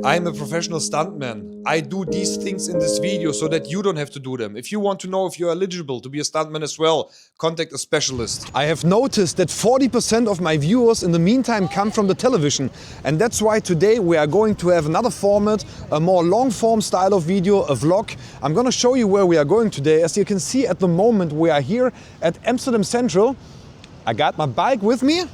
I'm a professional stuntman. I do these things in this video so that you don't have to do them. If you want to know if you're eligible to be a stuntman as well, contact a specialist. I have noticed that 40% of my viewers in the meantime come from the television. And that's why today we are going to have another format, a more long form style of video, a vlog. I'm gonna show you where we are going today. As you can see at the moment, we are here at Amsterdam Central. I got my bike with me.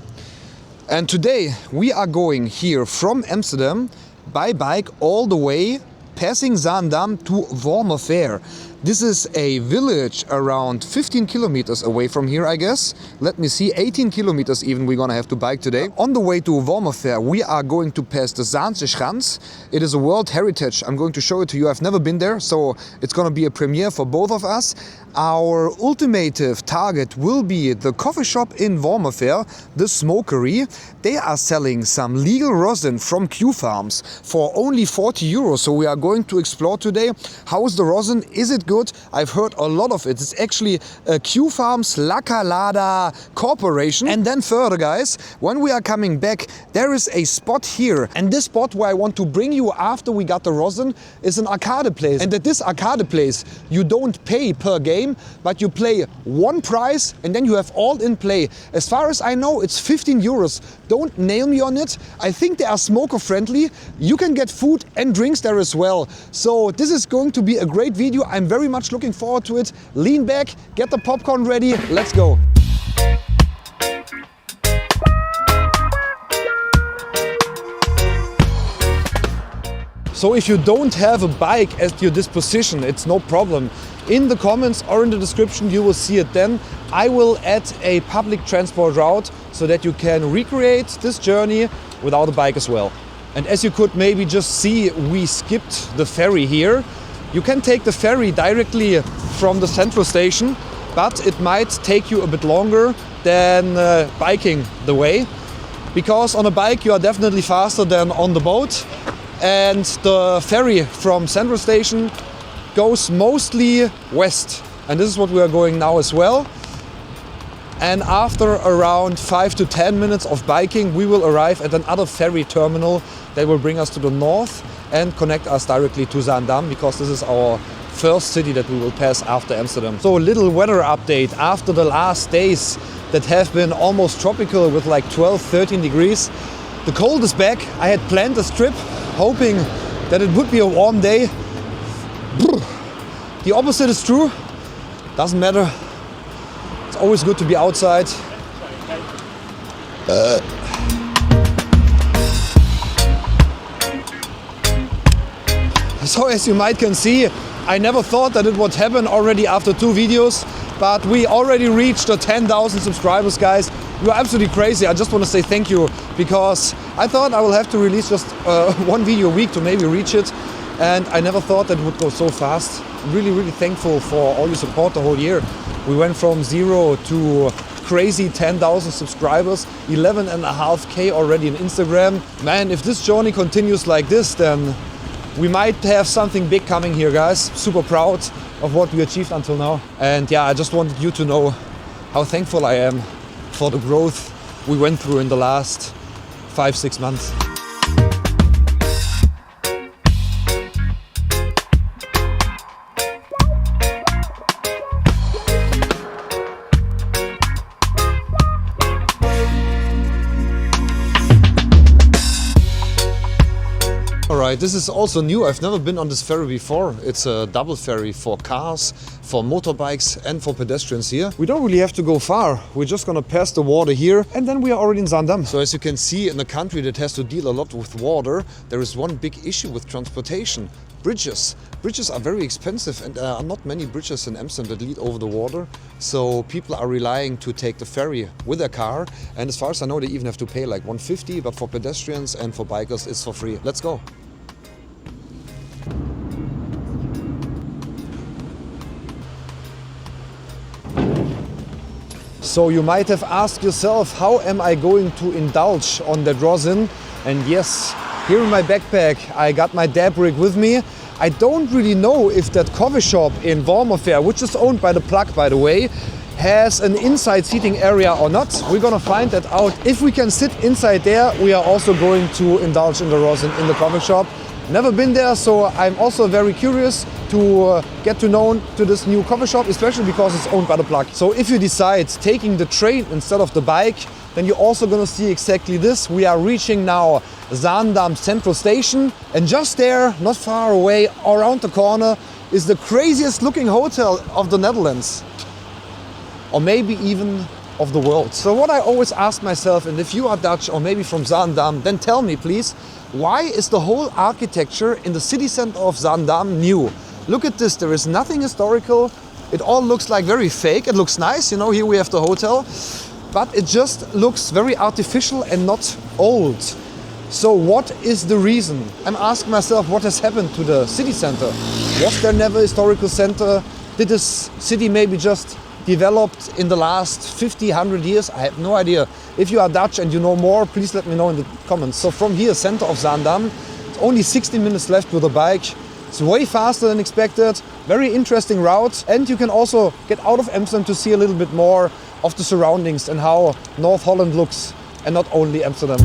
And today we are going here from Amsterdam by bike all the way, passing Zaandam to Wormerveer. This is a village around 15 kilometers away from here, I guess. Let me see, 18 kilometers even we're gonna have to bike today. On the way to Wormerveer, we are going to pass the Zaanse Schans. It is a World Heritage. I'm going to show it to you. I've never been there, so it's gonna be a premiere for both of us. Our ultimative target will be the coffee shop in Wormerveer, the smokery. They are selling some legal rosin from Q farms for only 40 euros. So we are going to explore today. How is the rosin? Is it good? I've heard a lot of it. It's actually a Q Farms La Calada corporation. And then further, guys, when we are coming back, there is a spot here. And this spot where I want to bring you after we got the rosin is an arcade place. And at this arcade place, you don't pay per game, but you play one price and then you have all in play. As far as I know, it's 15 euros. Don't nail me on it. I think they are smoker friendly. You can get food and drinks there as well. So this is going to be a great video. I'm very much looking forward to it. Lean back, get the popcorn ready, let's go. So if you don't have a bike at your disposition, it's no problem. In the comments or in the description you will see it then. I will add a public transport route so that you can recreate this journey without a bike as well. And as you could maybe just see, we skipped the ferry here. You can take the ferry directly from the central station, but it might take you a bit longer than biking the way. Because on a bike you are definitely faster than on the boat. And the ferry from Central Station goes mostly west. And this is what we are going now as well. And after around 5 to 10 minutes of biking, we will arrive at another ferry terminal that will bring us to the north and connect us directly to Zaandam, because this is our first city that we will pass after Amsterdam. So a little weather update after the last days that have been almost tropical with like 12, 13 degrees. The cold is back. I had planned this trip hoping that it would be a warm day. The opposite is true. Doesn't matter. It's always good to be outside. So as you might can see, I never thought that it would happen already after 2 videos, but we already reached the 10,000 subscribers, guys. You are absolutely crazy. I just want to say thank you, because I thought I will have to release just 1 video a week to maybe reach it. And I never thought that it would go so fast. Really, really thankful for all your support the whole year. We went from 0 to crazy 10,000 subscribers, 11.5K already on Instagram. Man, if this journey continues like this, then we might have something big coming here, guys. Super proud of what we achieved until now. And yeah, I just wanted you to know how thankful I am for the growth we went through in the last 5-6 months. Alright, this is also new. I've never been on this ferry before. It's a double ferry for cars, for motorbikes and for pedestrians here. We don't really have to go far. We're just gonna pass the water here and then we are already in Zaandam. So as you can see, in a country that has to deal a lot with water, there is one big issue with transportation. Bridges. Bridges are very expensive, and there are not many bridges in Amsterdam that lead over the water. So people are relying to take the ferry with their car. And as far as I know, they even have to pay like 150, but for pedestrians and for bikers, it's for free. Let's go. So you might have asked yourself, how am I going to indulge on that rosin? And yes, here in my backpack, I got my dab rig with me. I don't really know if that coffee shop in Wormerveer, which is owned by the plug, by the way, has an inside seating area or not. We're gonna find that out. If we can sit inside there, we are also going to indulge in the rosin in the coffee shop. Never been there, so I'm also very curious to get to know to this new coffee shop, especially because it's owned by the plug. So if you decide taking the train instead of the bike, then you're also gonna see exactly this. We are reaching now Zaandam Central Station, and just there, not far away, around the corner, is the craziest looking hotel of the Netherlands. Or maybe even of the world. So what I always ask myself, and if you are Dutch or maybe from Zaandam, then tell me please, why is the whole architecture in the city center of Zaandam new? Look at this, there is nothing historical. It all looks like very fake. It looks nice, you know, here we have the hotel, but it just looks very artificial and not old. So what is the reason? I'm asking myself, what has happened to the city center? Was there never a historical center? Did this city maybe just developed in the last 50, 100 years? I have no idea. If you are Dutch and you know more, please let me know in the comments. So from here, center of Zaandam, it's only 16 minutes left with a bike. It's way faster than expected, very interesting route. And you can also get out of Amsterdam to see a little bit more of the surroundings and how North Holland looks, and not only Amsterdam.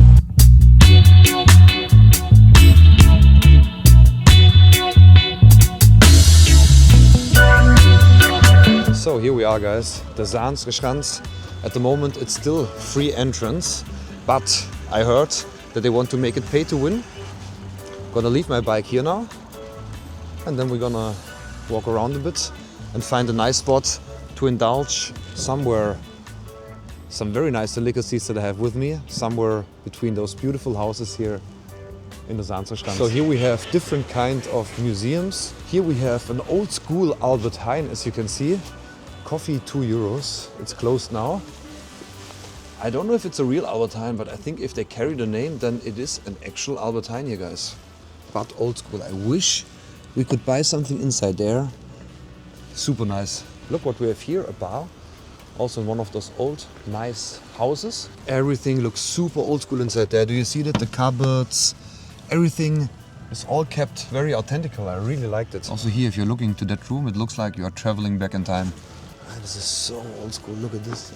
So here we are, guys, the Zaanse Schans. At the moment it's still free entrance, but I heard that they want to make it pay to win. Gonna leave my bike here now, and then we're gonna walk around a bit and find a nice spot to indulge somewhere. Some very nice delicacies that I have with me, somewhere between those beautiful houses here in the Zaanse Schans. So here we have different kind of museums. Here we have an old school Albert Heijn, as you can see. Coffee, €2. It's closed now. I don't know if it's a real Albert Heijn, but I think if they carry the name, then it is an actual Albert Heijn here, guys. But old school. I wish we could buy something inside there. Super nice. Look what we have here, a bar. Also in one of those old, nice houses. Everything looks super old school inside there. Do you see that? The cupboards, everything is all kept very authentical. I really liked it. Also here, if you're looking to that room, it looks like you are traveling back in time. This is so old school, look at this.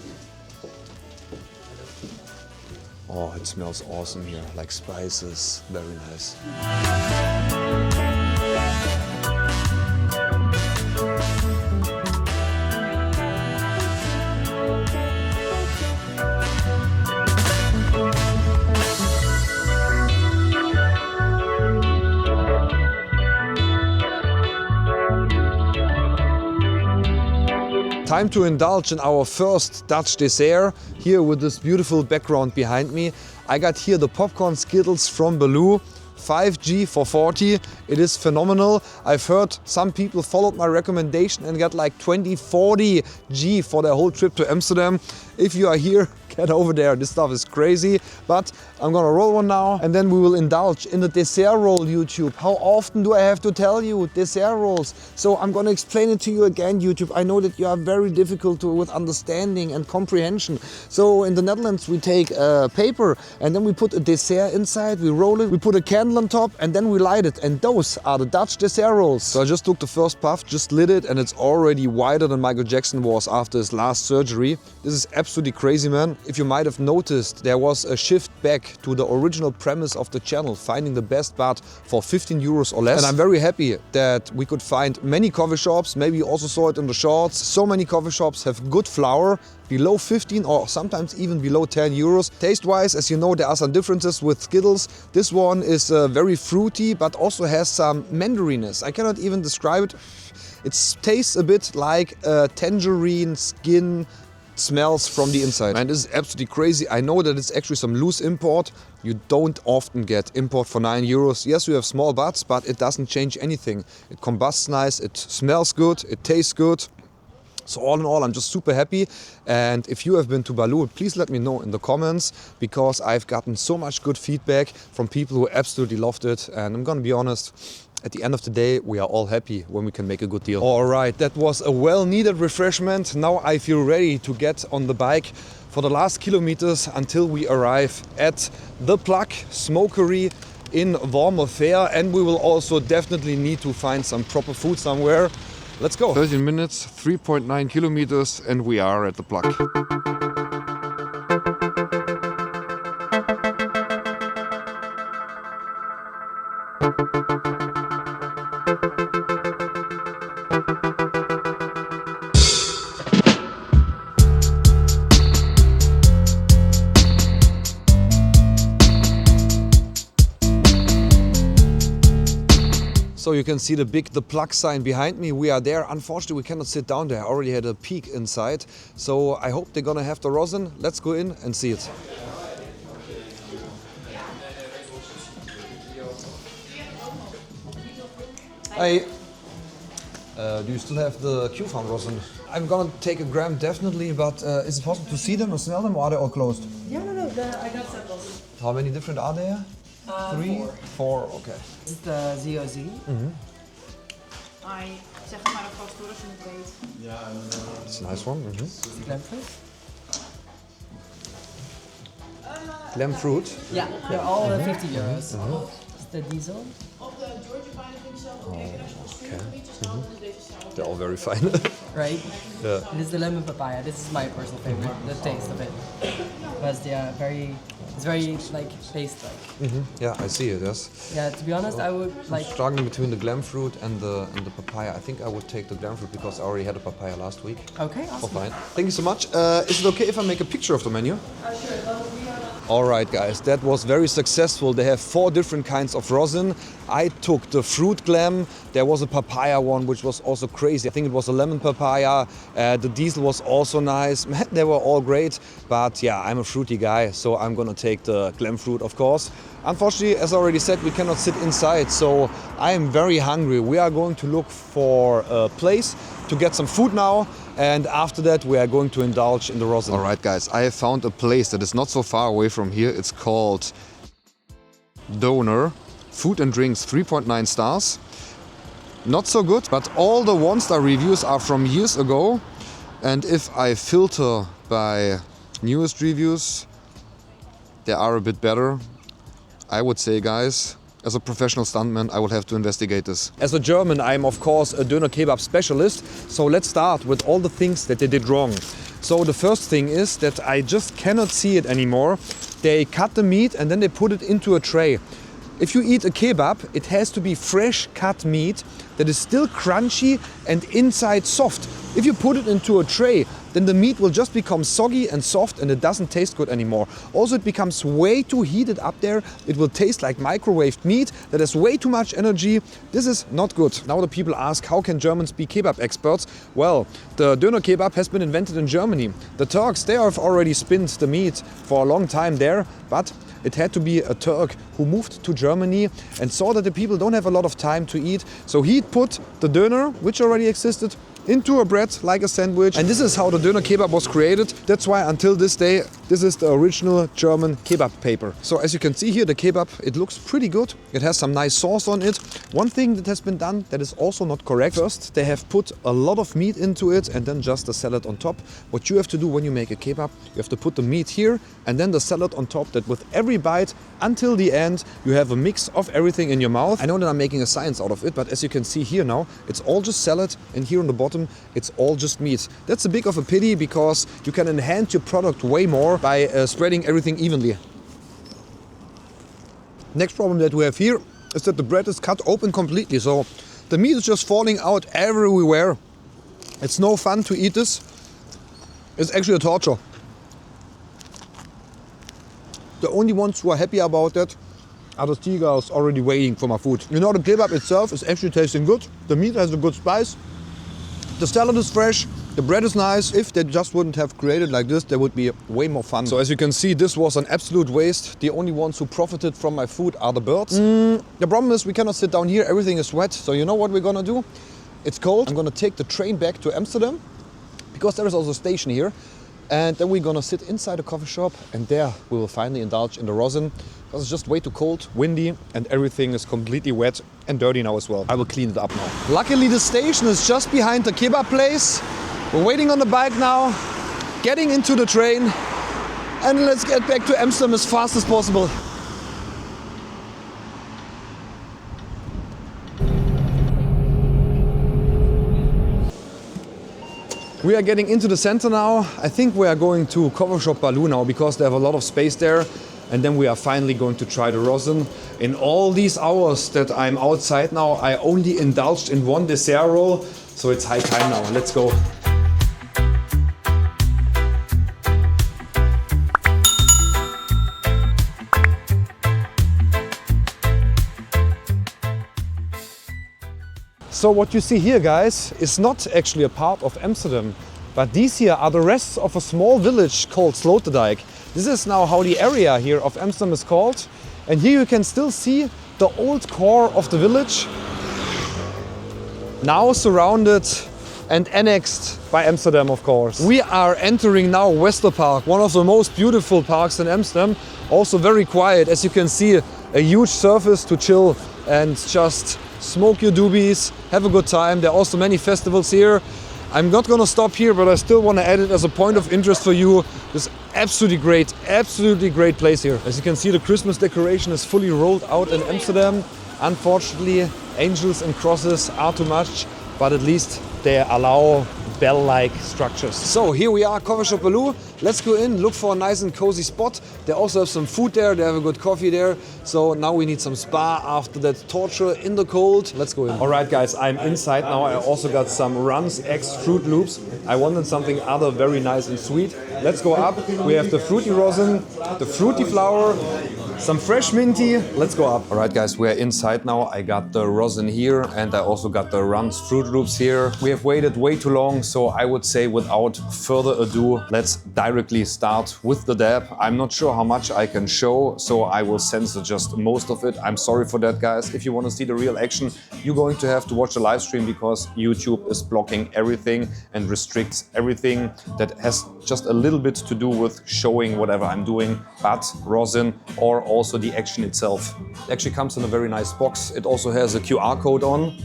Oh, it smells awesome here, like spices, very nice. Time to indulge in our first Dutch dessert, here with this beautiful background behind me. I got here the popcorn Skittles from Baloo, 5G for 40. It is phenomenal. I've heard some people followed my recommendation and got like 20-40 G for their whole trip to Amsterdam. If you are here, get over there. This stuff is crazy. But I'm gonna roll one now, and then we will indulge in the dessert roll. YouTube, how often do I have to tell you dessert rolls? So I'm gonna explain it to you again, YouTube. I know that you are very difficult with understanding and comprehension. So in the Netherlands we take paper and then we put a dessert inside, we roll it, we put a candle on top and then we light it. And those are the Dutch dessert rolls. So I just took the first puff, just lit it, and it's already wider than Michael Jackson was after his last surgery. This is absolutely crazy, man. If you might have noticed, there was a shift back to the original premise of the channel, finding the best bud for 15 euros or less. And I'm very happy that we could find many coffee shops. Maybe you also saw it in the shorts. So many coffee shops have good flour, below 15 or sometimes even below 10 euros. Taste-wise, as you know, there are some differences with Skittles. This one is very fruity, but also has some mandariness. I cannot even describe it. It tastes a bit like tangerine skin smells from the inside. And this is absolutely crazy. I know that it's actually some loose import. You don't often get import for 9 euros. Yes, you have small buds, but it doesn't change anything. It combusts nice, it smells good, it tastes good. So all in all, I'm just super happy. And if you have been to Baloo, please let me know in the comments, because I've gotten so much good feedback from people who absolutely loved it. And I'm gonna be honest, at the end of the day, we are all happy when we can make a good deal. All right, that was a well-needed refreshment. Now I feel ready to get on the bike for the last kilometers until we arrive at the Plug Smokery in Wormerveer. And we will also definitely need to find some proper food somewhere. Let's go. 13 minutes, 3.9 kilometers, and we are at the Plug. So you can see the plug sign behind me. We are there. Unfortunately, we cannot sit down there. I already had a peek inside. So I hope they're gonna have the rosin. Let's go in and see it. Hey, do you still have the Q-Farm rosin? I'm gonna take a gram definitely, but is it possible to see them or smell them, or are they all closed? Yeah, no, I got samples. How many different are there? 3? 4, okay. This is the ZOZ. Zeg het maar een factuur als je het weet. It's a nice one. Glamfruit. Glam fruit. Yeah, they're all 50 euros. This is the diesel. Op de Georgia vind ik zelf ook lekker als je op stuurgebied is dan is deze zelf. They're all very fine. Right? Yeah. This is the lemon papaya. This is my personal favorite. The taste of it. Because it's very like paste-like. Yeah, I see it. Yes. Yeah, to be honest, I would like. Struggling between the glam fruit and the papaya. I think I would take the glam fruit because I already had a papaya last week. Okay, Oh, awesome. fine. Thank you so much. Is it okay if I make a picture of the menu? Sure. Alright guys, that was very successful. They have 4 different kinds of rosin. I took the fruit glam. There was a papaya one which was also crazy. I think it was a lemon papaya. The diesel was also nice. Man, they were all great. But yeah, I'm a fruity guy, so I'm gonna take the glam fruit, of course. Unfortunately, as I already said, we cannot sit inside, so I am very hungry. We are going to look for a place to get some food now, and after that we are going to indulge in the rosin. Alright guys, I have found a place that is not so far away from here. It's called Donor. Food and drinks 3.9 stars. Not so good, but all the 1-star reviews are from years ago. And if I filter by newest reviews, they are a bit better. I would say, guys, as a professional stuntman, I will have to investigate this. As a German, I'm of course a Döner Kebab specialist. So let's start with all the things that they did wrong. So the first thing is that I just cannot see it anymore. They cut the meat and then they put it into a tray. If you eat a kebab, it has to be fresh cut meat that is still crunchy and inside soft. If you put it into a tray, then the meat will just become soggy and soft and it doesn't taste good anymore. Also, it becomes way too heated up there. It will taste like microwaved meat that has way too much energy. This is not good. Now the people ask, how can Germans be kebab experts? Well, the Döner kebab has been invented in Germany. The Turks, they have already spinned the meat for a long time there, but it had to be a Turk who moved to Germany and saw that the people don't have a lot of time to eat. So he put the Döner, which already existed, into a bread like a sandwich. And this is how the Döner kebab was created. That's why until this day, this is the original German kebab paper. So as you can see here, the kebab, it looks pretty good. It has some nice sauce on it. One thing that has been done that is also not correct. First, they have put a lot of meat into it and then just the salad on top. What you have to do when you make a kebab, you have to put the meat here and then the salad on top, that with every bite until the end, you have a mix of everything in your mouth. I know that I'm making a science out of it, but as you can see here now, it's all just salad, and here on the bottom, it's all just meat. That's a bit of a pity because you can enhance your product way more by spreading everything evenly. Next problem that we have here is that the bread is cut open completely, so the meat is just falling out everywhere. It's no fun to eat this. It's actually a torture. The only ones who are happy about that are the seagulls already waiting for my food. You know, the kebab itself is actually tasting good. The meat has a good spice. The salad is fresh. The bread is nice. If they just wouldn't have created like this, there would be way more fun. So as you can see, this was an absolute waste. The only ones who profited from my food are the birds. The problem is we cannot sit down here. Everything is wet. So you know what we're gonna do? It's cold. I'm gonna take the train back to Amsterdam because there is also a station here. And then we're gonna sit inside a coffee shop and there we will finally indulge in the rosin. Because it's just way too cold, windy, and everything is completely wet and dirty now as well. I will clean it up now. Luckily the station is just behind the kebab place. We're waiting on the bike now, getting into the train, and let's get back to Amsterdam as fast as possible. We are getting into the center now. I think we are going to coffeeshop Baloo now because they have a lot of space there. and then we are finally going to try the rosin. In all these hours that I'm outside now, I only indulged in one dessert roll, so it's high time now. Let's go. So what you see here, guys, is not actually a part of Amsterdam, but these here are the rests of a small village called Sloterdijk. This is now how the area here of Amsterdam is called. And here you can still see the old core of the village, now surrounded and annexed by Amsterdam, of course. We are entering now Westerpark, one of the most beautiful parks in Amsterdam. Also very quiet, as you can see, a huge surface to chill and just smoke your doobies, have a good time. There are also many festivals here. I'm not gonna stop here, but I still want to add it as a point of interest for you. This absolutely great place here. As you can see, the Christmas decoration is fully rolled out in Amsterdam. Unfortunately, angels and crosses are too much, but at least they allow bell-like structures. So here we are, Coffee Shop Baloo. Let's go in, look for a nice and cozy spot. They also have some food there, they have a good coffee there. So now we need some spa after that torture in the cold. Let's go in. All right, guys, I'm inside now. I also got some Runs X Fruit Loops. I wanted something other very nice and sweet. Let's go up. We have the fruity rosin, the fruity flower, some fresh minty. Let's go up. All right, guys, we're inside now. I got the rosin here and I also got the Runs Fruit Loops here. We have waited way too long, so I would say without further ado, let's directly start with the dab. I'm not sure how much I can show, so I will censor just most of it. I'm sorry for that, guys. If you want to see the real action, you're going to have to watch the live stream because YouTube is blocking everything and restricts everything that has just a little bit to do with showing whatever I'm doing, but rosin or also the action itself. It actually comes in a very nice box. It also has a QR code on.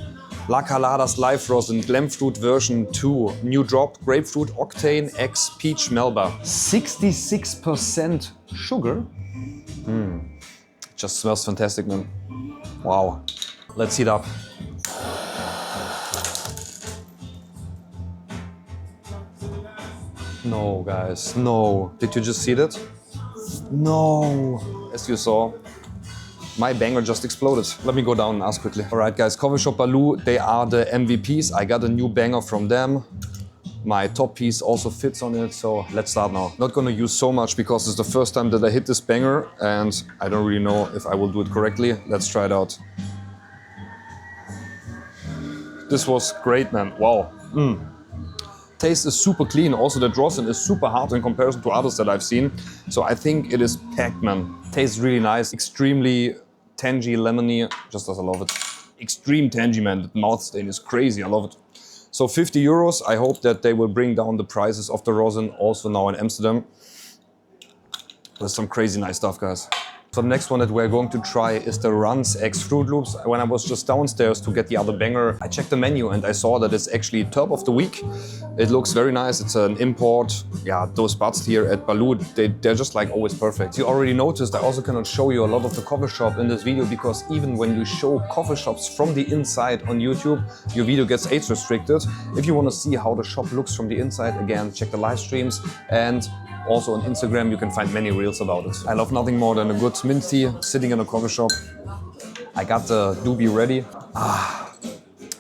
La Caladas Live Rosin, Glam Fruit version 2, new drop, grapefruit octane X peach melba. 66% sugar. Just smells fantastic, man. Wow. Let's heat up. No, guys, no. Did you just see that? No. As you saw, my banger just exploded. Let me go down and ask quickly. All right, guys, Coffee Shop Baloo, they are the MVPs. I got a new banger from them. My top piece also fits on it, so let's start now. Not gonna use so much because it's the first time that I hit this banger and I don't really know if I will do it correctly. Let's try it out. This was great, man. Wow. Taste is super clean. Also, the rosin is super hard in comparison to others that I've seen. So I think it is packed, man. Tastes really nice. Extremely tangy, lemony. Just as I love it. Extreme tangy, man. The mouth stain is crazy. I love it. So 50 euros. I hope that they will bring down the prices of the rosin also now in Amsterdam. There's some crazy nice stuff, guys. So the next one that we're going to try is the Runs X Fruit Loops. When I was just downstairs to get the other banger, I checked the menu and I saw that it's actually top of the week. It looks very nice. It's an import. Yeah, those buds here at Baloo, they're just like always perfect. You already noticed I also cannot show you a lot of the coffee shop in this video because even when you show coffee shops from the inside on YouTube, your video gets age restricted. If you want to see how the shop looks from the inside, again, check the live streams. And also on Instagram, you can find many reels about it. I love nothing more than a good mint tea sitting in a coffee shop. I got the doobie ready.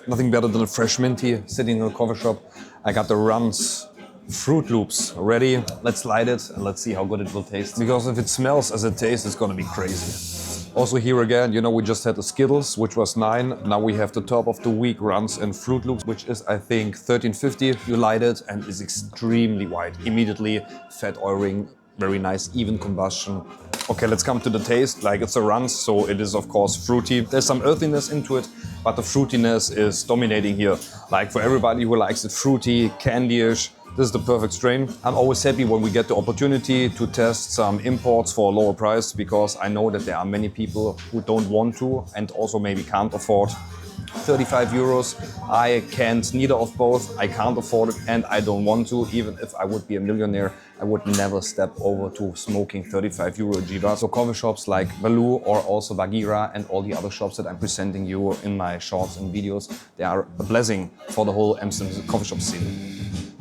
Nothing better than a fresh mint tea sitting in a coffee shop. I got the Runs Fruit Loops ready. Let's light it and let's see how good it will taste. Because if it smells as it tastes, it's gonna be crazy. Also here again, you know, we just had the Skittles, which was 9. Now we have the top of the week Runs and Fruit Loops, which is, I think, 13.50. You light it and it's extremely white. Immediately fat oil ring, very nice, even combustion. Okay, let's come to the taste. Like, it's a Runs, so it is of course fruity. There's some earthiness into it, but the fruitiness is dominating here. Like, for everybody who likes it fruity, candyish, this is the perfect strain. I'm always happy when we get the opportunity to test some imports for a lower price because I know that there are many people who don't want to and also maybe can't afford 35 euros. I can't neither of both. I can't afford it and I don't want to. Even if I would be a millionaire, I would never step over to smoking 35 euro Jiva. So coffee shops like Baloo or also Bagheera and all the other shops that I'm presenting you in my shorts and videos, they are a blessing for the whole Amsterdam coffee shop scene.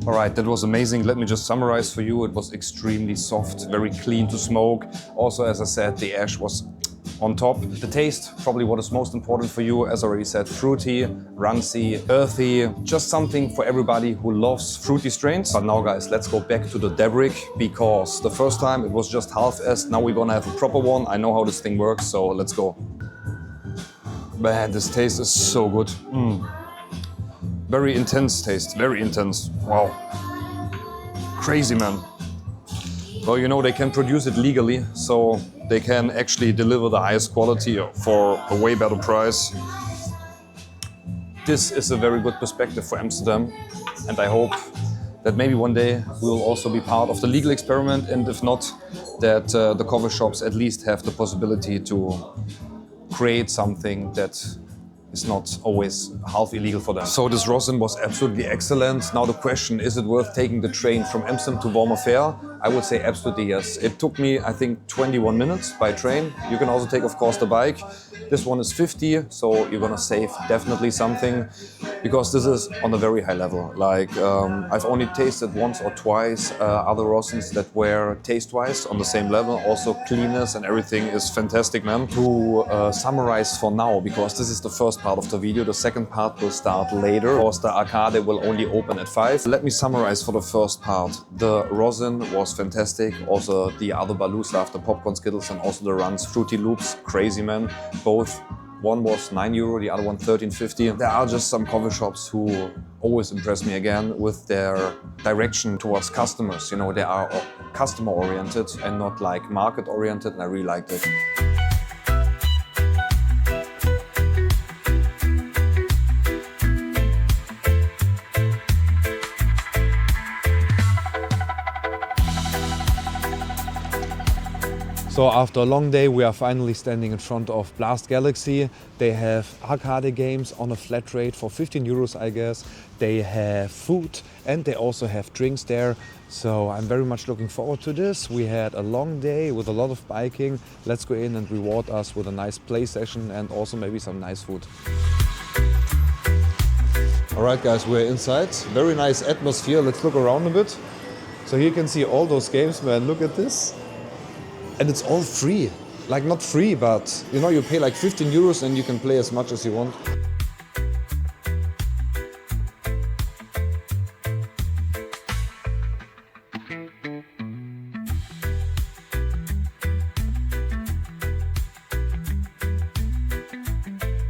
All right, that was amazing. Let me just summarize for you. It was extremely soft, very clean to smoke. Also, as I said, the ash was on top. The taste, probably what is most important for you, as I already said, fruity, runcy, earthy, just something for everybody who loves fruity strains. But now guys, let's go back to the Debrick, because the first time it was just half-assed. Now we're gonna have a proper one. I know how this thing works, so let's go. Man, this taste is so good. Very intense taste, very intense. Wow. Crazy, man. Well, you know, they can produce it legally, so they can actually deliver the highest quality for a way better price. This is a very good perspective for Amsterdam, and I hope that maybe one day we will also be part of the legal experiment, and if not, that the coffee shops at least have the possibility to create something that is not always half illegal for them. So this Rosin was absolutely excellent. Now the question, is it worth taking the train from Amsterdam to Wormerveer? I would say absolutely yes. It took me, I think, 21 minutes by train. You can also take, of course, the bike. This one is 50, so you're gonna save definitely something, because this is on a very high level. Like, I've only tasted once or twice other Rosins that were taste-wise on the same level. Also cleanness and everything is fantastic, man. To summarize for now, because this is the first part of the video, the second part will start later, because the arcade will only open at 5. Let me summarize for the first part. The Rosin was fantastic. Also the other baloo stuff, the popcorn skittles, and also the runs, Fruity Loops, crazy, man. Both. One was €9, the other one 13.50. There are just some coffee shops who always impress me again with their direction towards customers. You know, they are customer oriented and not like market oriented, and I really liked it. So after a long day, we are finally standing in front of Blast Galaxy. They have arcade games on a flat rate for €15, I guess. They have food and they also have drinks there. So I'm very much looking forward to this. We had a long day with a lot of biking. Let's go in and reward us with a nice play session and also maybe some nice food. All right, guys, we're inside. Very nice atmosphere. Let's look around a bit. So here you can see all those games, man. Look at this. And it's all free. Like, not free, but you know, you pay like €15 and you can play as much as you want.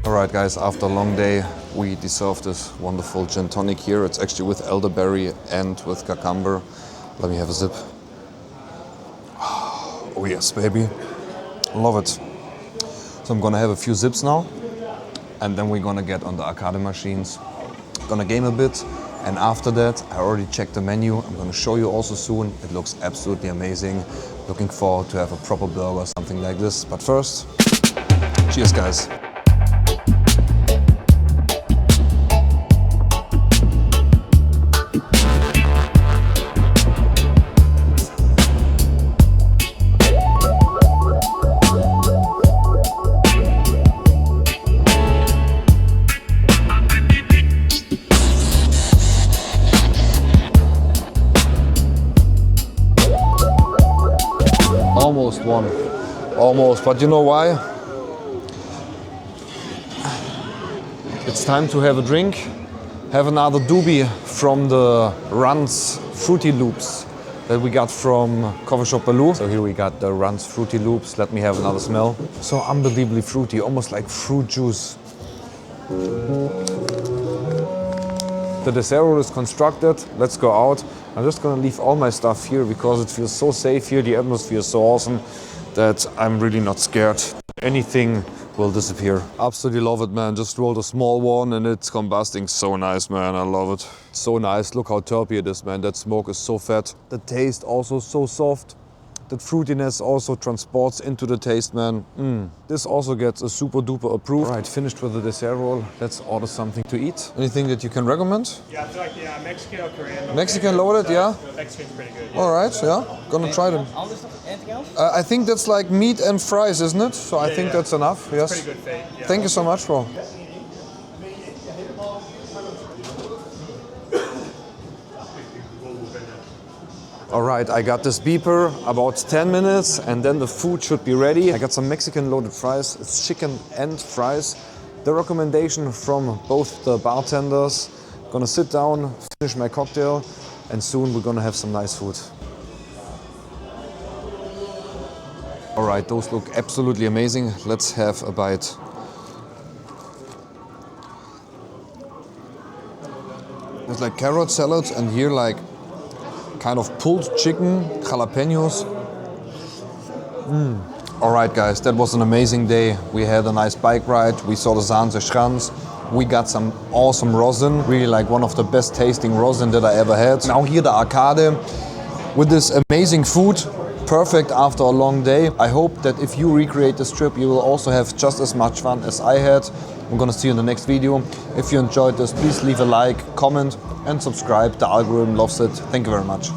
Alright guys, after a long day we deserve this wonderful gin tonic here. It's actually with elderberry and with cucumber. Let me have a sip. Oh yes, baby. Love it. So I'm gonna have a few sips now, and then we're gonna get on the arcade machines. Gonna game a bit, and after that, I already checked the menu. I'm gonna show you also soon. It looks absolutely amazing. Looking forward to have a proper burger, something like this. But first, cheers guys. Almost won. Almost, but you know why? It's time to have a drink. Have another doobie from the Runs Fruity Loops that we got from Coffee Shop Baloo. So here we got the Runs Fruity Loops. Let me have another smell. So unbelievably fruity, almost like fruit juice. The dessert roll is constructed. Let's go out. I'm just gonna leave all my stuff here because it feels so safe here. The atmosphere is so awesome that I'm really not scared. Anything will disappear. Absolutely love it, man. Just rolled a small one and it's combusting. So nice, man. I love it. So nice. Look how terpy it is, man. That smoke is so fat. The taste also so soft. That fruitiness also transports into the taste, man. This also gets a super duper approved. Right, finished with the dessert roll. Let's order something to eat. Anything that you can recommend? Yeah, I feel like Mexican or Korean. Mexican loaded, yeah? Mexican's pretty good. All right, yeah. Gonna try them. Anything else? I think that's like meat and fries, isn't it? So I think that's enough, yes. Pretty good fate. Yeah. Thank you so much, bro. All right, I got this beeper, about 10 minutes, and then the food should be ready. I got some Mexican loaded fries. It's chicken and fries. The recommendation from both the bartenders. Gonna sit down, finish my cocktail, and soon we're gonna have some nice food. All right, those look absolutely amazing. Let's have a bite. There's like carrot salad, and here like kind of pulled chicken, jalapenos. All right, guys, that was an amazing day. We had a nice bike ride. We saw the Zaanse Schans. We got some awesome rosin, really like one of the best tasting rosin that I ever had. Now here the arcade with this amazing food, perfect after a long day. I hope that if you recreate this trip, you will also have just as much fun as I had. I'm gonna see you in the next video. If you enjoyed this, please leave a like, comment, and subscribe. The algorithm loves it. Thank you very much.